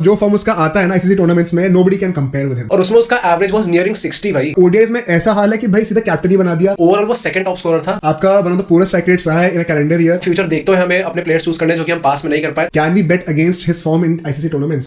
जो फॉर्म उसका आता है ना आईसीसी टूर्नामेंट्स में, nobody can compare with him. और उसमें उसका एवरेज वाज नियरिंग 60 भाई। ओडीआईज में ऐसा हाल है कि भाई सीधा कैप्टन ही बना दिया। ओवरऑल वो सेकंड टॉप स्कोरर था। आपका one of the purest strike rates रहा है in a calendar year. Future देखते हुए हमें अपने प्लेयर्स चूज करने जो कि हम पास में नहीं कर पाए। Can we bet against his form in ICC tournaments?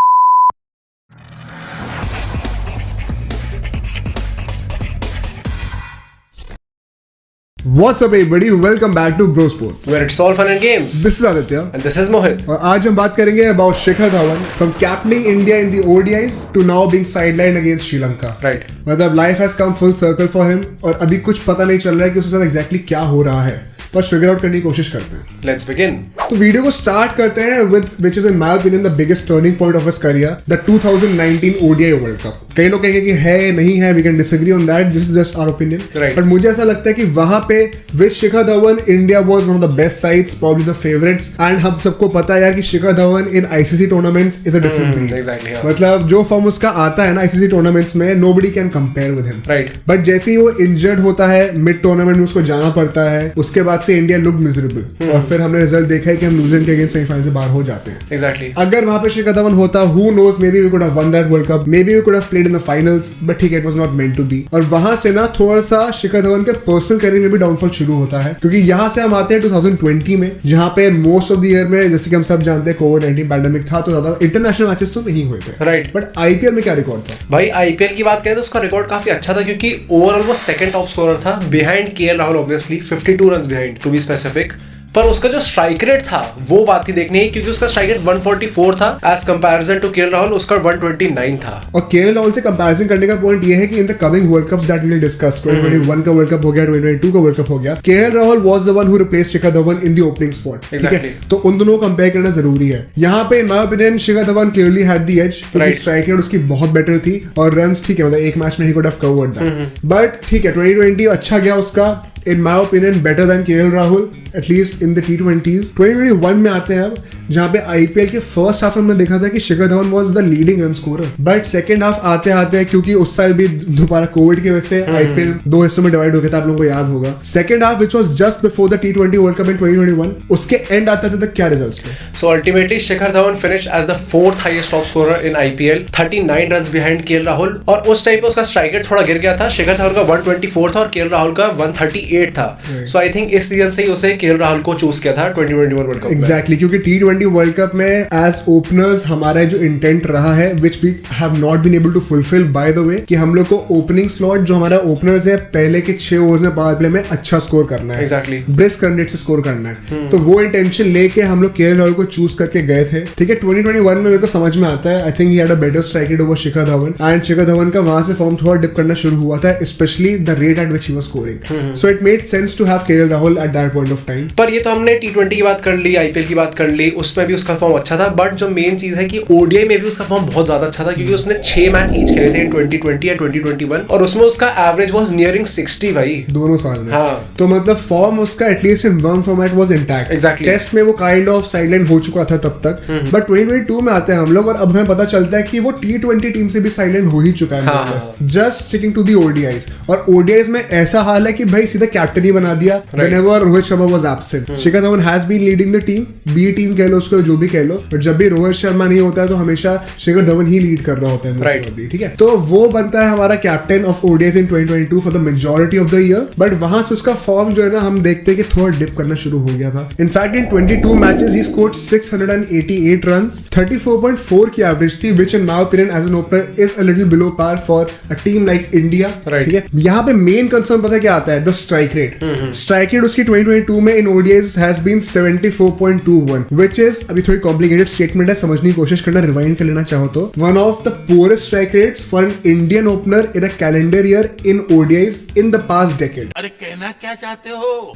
What's up everybody? Welcome back to Bro Sports, Where it's all fun and games. This is Aditya And this is Mohit. और आज हम बात करेंगे about Shikhar Dhawan from captaining India in the ODIs to now being sidelined against Sri Lanka. Right. मतलब life has come full circle for him और अभी कुछ पता नहीं चल रहा है कि उसके साथ exactly क्या हो रहा है, तो फिगर आउट करने की कोशिश करते हैं। Let's begin. तो वीडियो को स्टार्ट करते हैं with which is in my opinion the biggest turning point of his career, the 2019 ODI World Cup. कई लोग कहेंगे कि है नहीं है, we can disagree on that, this is just our opinion. Right. But मुझे ऐसा लगता है कि वहां पे with Shikhar Dhawan India was one of the best sides, probably the favorites, and हम सबको पता है यार कि Shikhar Dhawan in ICC tournaments is a different breed. Exactly. Yeah. मतलब जो फॉर्म उसका आता है ना ICC tournaments में, nobody can compare with him. Right. But जैसे ही वो इंजर्ड होता है मिड टूर्नामेंट में, उसको जाना पड़ता है, उसके बाद से इंडिया लुक मिजरेबल और फिर हमने रिजल्ट देखा है कि हम न्यूजीलैंड के अगेंस्ट सेमीफाइनल से बाहर हो जाते हैं। Exactly. अगर वहां पे शिखर धवन होता, who knows, maybe we could have won that World Cup, maybe we could have played in the finals, but ठीक है, it was not meant to be। और वहां से ना थोड़ा सा शिखर धवन के पर्सनल करियर में भी डाउनफॉल शुरू होता है, क्योंकि यहाँ से हम आते हैं 2020 में, जहाँ पे मोस्ट ऑफ द ईयर में, जैसे कि हम सब जानते हैं, कोविड-19 पैंडेमिक था, तो ज्यादा इंटरनेशनल मैचेस तो नहीं हुए थे। Right. बट आईपीएल में क्या रिकॉर्ड था भाई? आईपीएल की बात करें तो उसका रिकॉर्ड काफी अच्छा था, क्योंकि ओवरऑल वो सेकंड टॉप स्कोरर था behind KL Rahul, obviously 52 runs behind to be specific. पर उसका जो स्ट्राइक रेट था वो बात ही देखनी है, क्योंकि उसका स्ट्राइक रेट 144 था as comparison to KL Rahul उसका 129 था। और केएल राहुल से कंपैरिजन करने का पॉइंट ये है कि in the coming world cups that we will discuss, 2021 का वर्ल्ड कप हो गया, 2022 का वर्ल्ड कप हो गया, KL Rahul was the one who replaced Shikhar Dhawan in the opening spot. Exactly. तो उन दोनों को कंपेयर करना जरूरी है। यहाँ पे in my opinion Shikhar Dhawan clearly had the edge, क्योंकि स्ट्राइक रेट उसकी बहुत बेटर थी और रन्स ठीक है, मतलब एक मैच में he could have covered that. But ठीक है, 2020 अच्छा गया उसका, in my opinion better than KL Rahul at least in the T20s। 2021 में आते हैं अब, जहाँ पे आईपीएल के फर्स्ट हाफ में हमने देखा था कि Shikhar Dhawan was the leading run scorer, but second half आते आते, क्योंकि उस साल भी दोबारा कोविड की वजह से आईपीएल दो हिस्सों में डिवाइड हो गया था, आप लोगों को याद होगा। Second half which was just before the T20 world Cup in 2021, उसके एंड आते तक क्या रिजल्ट्स थे? So ultimately Shikhar Dhawan finish as the fourth highest top scorer in IPL, 39 runs behind KL Rahul. और उस टाइम पे उसका स्ट्राइक रेट थोड़ा गिर गया था, शिखर धवन का 124 था और केएल राहुल का 138 था। सो आई थिंक इस रीजन से ही उसे केएल राहुल को चूज किया था 2021 वर्ल्ड कप। एग्जैक्टली, क्योंकि T20 वर्ल्ड कप में एज ओपनर्स हमारा जो इंटेंट रहा है, which we have not been able to fulfil by the way, कि हम लोग को ओपनिंग स्लॉट जो हमारा ओपनर्स है पहले के 6 ओवर्स में पावर प्ले में अच्छा स्कोर करना है, एग्जैक्टली ब्रिस्क रन रेट से स्कोर करना है। तो वो इंटेंशन लेके हम लोग केएल राहुल को चूज करके गए थे। ठीक है, 2021 में मेरे को समझ में आता है, I think he had a better strike rate over Shikhar Dhawan, and Shikhar Dhawan का वहां से फॉर्म थोड़ा डिप करना शुरू हुआ था, specially the rate at which he was scoring. So it made sense to have KL Rahul at that point of time. पर ये तो हमने T20 की बात कर ली, आईपीएल की बात कर ली, उसमें भी उसका फॉर्म अच्छा था। बट जो मेन चीज है कि ओडीआई में भी उसका फॉर्म बहुत ज्यादा अच्छा था, क्योंकि उसने 6 मैच ईच खेले थे इन 2020 या 2021, और उसमें उसका एवरेज वाज नियरिंग 60 भाई दोनों साल में। हाँ। तो मतलब फॉर्म उसका at least in one format was intact. Exactly. Test में वो काइंड ऑफ साइडलाइन हो चुका था तब तक, बट 2022 में आते हैं हम लोग और अब हमें पता चलता है कि वो T20 टीम से भी साइडलाइन हो ही चुका है, just sticking to the ODIs. और ओडीआईज में ऐसा हाल है कि भाई सीधा कैप्टन ही बना दिया whenever Rohit Sharma was absent. Shikhar Dhawan has been leading the team, B team कह लो उसको, जो भी कह लो, बट जब भी रोहित शर्मा नहीं होता है तो हमेशा शिखर धवन ही लीड कर रहा होता है। Right. ठीक है, तो वो बनता है हमारा captain of ODIs in 2022 for the majority of the year. But वहां से उसका फॉर्म जो है ना, हम देखते हैं कि थोड़ा डिप करना शुरू हो गया था। In fact in 22 matches he scored 688 runs, 34.4 की एवरेज थी, which in my opinion as an opener is a little below par for a team like India. ठीक है, यहाँ पे मेन कंसर्न पता क्या आता है? The strike rate. Strike rate उसकी 2022 में in ODIs has been 74.21, which is, अभी थोड़ी कॉम्प्लिकेटेड स्टेटमेंट है, समझने की कोशिश करना, रिवाइंड कर लेना चाहो तो, one of the poorest strike rates for an Indian opener in a calendar year in ODIs in the past decade. अरे कहना क्या चाहते हो?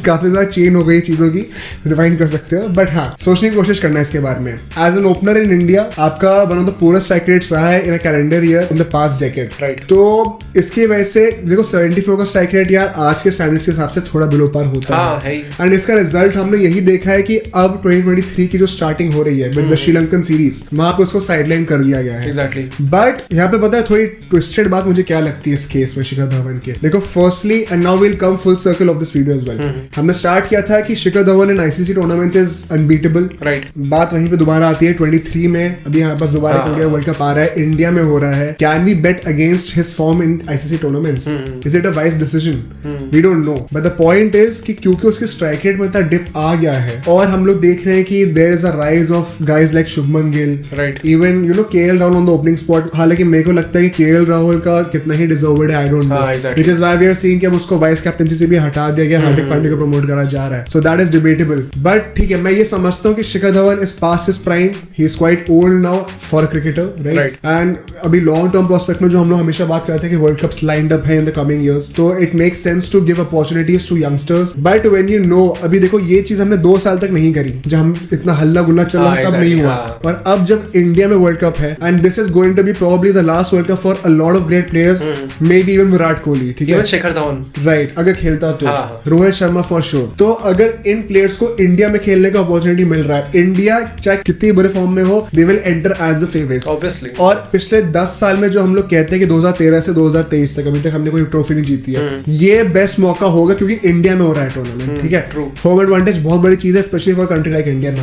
काफी ज्यादा चेन हो गई चीजों की, रिवाइंड कर सकते हो, बट हाँ, सोचने की कोशिश करना है इसके बारे में। As an opener in India आपका one of the poorest strike rates रहा है in a calendar year in the past decade. Right. तो इसकी वजह से देखो 74 का स्ट्राइक रेट यार आज के स्टैंडर्ड्स के हिसाब से थोड़ा बिलो पार होता हाँ, है ही। एंड इसका रिजल्ट हमने यही देखा है कि अब 2023 की जो स्टार्टिंग हो रही है विद द श्रीलंकन सीरीज, वहां पे उसको साइडलाइन कर दिया गया है। Exactly. बट यहाँ पे पता है थोड़ी ट्विस्टेड बात मुझे क्या लगती है इस केस में शिखर धवन के। देखो firstly and now will come full circle of this video as well. हमने स्टार्ट किया था कि Shikhar Dhawan in ICC tournaments is unbeatable. Right. बात वहीं पे दोबारा आती है 23 में, अभी हमारे पास दोबारा इंडिया वर्ल्ड कप आ रहा है, इंडिया में हो रहा है। Can we bet against his form in ICC tournaments? Is it a wise decision? We don't know, but the point is कि क्योंकि उसके स्ट्राइक रेट में इतना डिप आ गया है और हम लोग देख रहे हैं कि there is a rise of guys like Shubman Gill, Right. Even you know KL Rahul on the opening spot. हालांकि मेरे को लगता है कि केएल राहुल का कितना ही डिजर्व्ड है, I don't know, exactly. Which is why we are seeing कि अब उसको वाइस कैप्टनसी से भी हटा दिया गया, हार्दिक पांड्या को प्रमोट करा जा रहा है, so that is debatable. But ठीक है, मैं ये समझता हूँ कि Shikhar Dhawan is past his prime, he is quite old now for a cricketer, right? And अभी लॉन्ग टर्म प्रोस्पेक्ट में जो हम लोग हमेशा बात करते हैं कि वर्ल्ड कप्स लाइंड अप है इन द कमिंग इयर्स, तो it makes sense to give opportunities to youngsters. But when you know, अभी देखो ये चीज हमने 2 साल तक नहीं करी, जब हम इतना हल्ला गुल्ला चल रहा तब नहीं हुआ, और अब जब इंडिया में वर्ल्ड कप है and this is going to be probably the last world cup for a lot of great players, maybe even Virat Kohli, ठीक है, इवन शिखर धवन, राइट, अगर खेलता तो हाँ. Rohit Sharma for sure. तो अगर इन प्लेयर्स को इंडिया में खेलने का अपॉर्चुनिटी मिल रहा है, इंडिया चाहे कितनी बुरे फॉर्म में हो, they will enter as the favourites obviously. और पिछले 10 साल में जो हम लोग कहते हैं कि 2013 से 2023 तक अभी तक हमने कोई ट्रॉफी नहीं जीती है, ये बेस्ट मौका होगा क्योंकि इंडिया में हो रहा है टूर्नामेंट, ठीक है। true. होम एडवांटेज बहुत बड़ी चीज है, especially for country like India.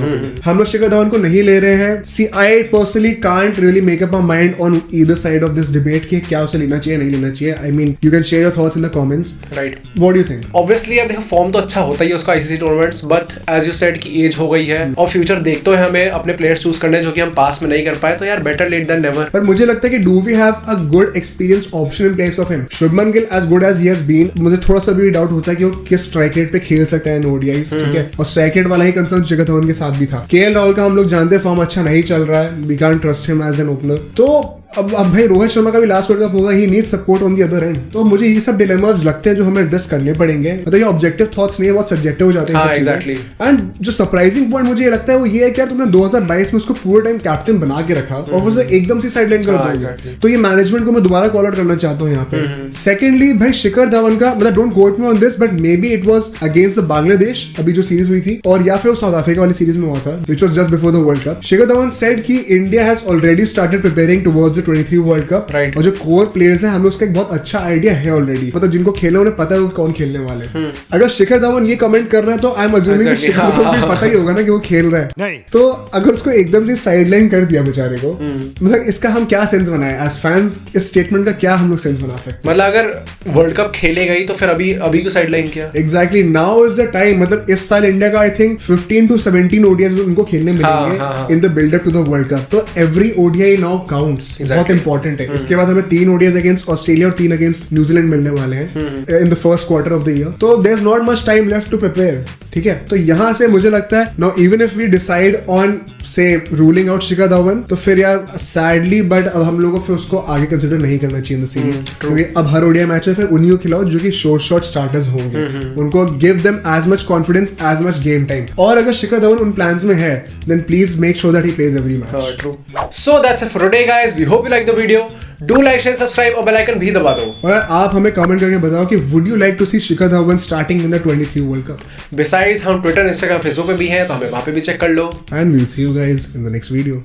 हम लोग शिखर धवन को नहीं ले रहे हैं। See I personally can't really make up my mind on either side of this debate कि क्या उसे लेना चाहिए नहीं लेना चाहिए। I mean you can share your thoughts in the comments, right. What do you think? Obviously यार देखो, फॉर्म तो अच्छा होता ही है उसका ICC tournaments, but as you said कि एज हो गई है और फ्यूचर देखते हैं हमें अपने प्लेयर्स चूज करने जो कि हम पास में नहीं कर पाए, तो यार बेटर लेट देन नेवर। पर मुझे लगता है कि do we have a good experience option in place of him? Shubman Gill as good as he has been, मुझे थोड़ा सा भी डाउट होता है कि वो किस स्ट्राइक रेट पे खेल सकता है इन ओडीआईज, ठीक है, और स्ट्राइक रेट वाला ही कंसर्न शिखर धवन के साथ भी था। केएल राहुल का हम लोग जानते हैं फॉर्म अच्छा नहीं चल रहा है, we can't trust him as an opener. तो अब भाई रोहित शर्मा का भी लास्ट वर्ल्ड कप होगा, he needs support on the other and. तो मुझे ये सब डिलेमास लगते हैं जो हमें एड्रेस करने पड़ेंगे। मतलब ये ऑब्जेक्टिव थॉट्स नहीं है, बहुत सब्जेक्टिव हो जाते हैं। हाँ, exactly. एंड जो सरप्राइजिंग पॉइंट मुझे ये लगता है वो ये है कि यार तुमने 2022 में उसको पूरे टाइम कैप्टन बना के रखा और उसे एकदम से साइडलाइन कर दिया। exactly. तो ये मैनेजमेंट को मैं दोबारा कॉल आउट करना चाहता हूँ यहाँ पे। सेकेंडली भाई शिखर धवन का, मतलब don't quote me on this, but may be it was against the Bangladesh अभी जो सीरीज हुई थी, और या फिर साउथ अफ्रीका वाली सीरीज में हुआ था, which was just before the world cup. Shikhar Dhawan said कि India has already started preparing towards the 23 world cup, Right. और जो कोर प्लेयर्स हैं हमें उसका एक बहुत अच्छा आइडिया है ऑलरेडी, मतलब जिनको खेलना उन्हें पता है वो कौन खेलने वाले हैं। अगर शिखर धवन ये कमेंट कर रहा है तो आई एम अज्यूमिंग कि शिखर धवन को पता ही होगा ना कि वो खेल रहा है। नहीं। तो अगर उसको एकदम से साइडलाइन कर दिया बेचारे को, मतलब इसका हम क्या सेंस बनाए एज फैंस? इस स्टेटमेंट का क्या हम लोग सेंस बना सकते हैं? मतलब अगर वर्ल्ड कप खेलेगा ही तो फिर अभी क्यों साइडलाइन किया? Exactly, now is the time. मतलब इस साल इंडिया का आई थिंक 15 to 17 ओडीआईज उनको खेलने मिलेंगे in the build up to the world cup. तो एवरी ओडीआई नाउ काउंट्स, बहुत इंपॉर्टेंट है। इसके बाद हमें 3 ओडीआईज अगेंस्ट ऑस्ट्रेलिया और 3 अगेंस्ट न्यूजीलैंड मिलने वाले हैं in the first quarter of the year. तो there is not much time left to prepare, ठीक है। तो यहां से मुझे लगता है now even if we decide on say ruling out Shikhar Dhawan, तो फिर यार सैडली बट अब हम लोगों को फिर उसको आगे कंसिडर नहीं करना चाहिए इन द सीरीज, क्योंकि अब हर ओडीआई मैच में फिर उन्हीं को खिलाओ जो कि शॉर्ट स्टार्टर्स होंगे। उनको give them as much confidence, as much game time. और अगर शिखर धवन उन प्लान्स में है, then please make sure that he plays every match. True. So that's it for today guys, we hope you like the video. Do like, share, subscribe और bell icon भी दबा दो। और आप हमें कमेंट करके बताओ कि would you like to see Shikhar Dhawan starting in the 23 world cup? Besides हम ट्विटर, इंस्टाग्राम, फेसबुक पे भी हैं, तो हमें वहां पे भी चेक कर लो। And we'll see you guys in the next video.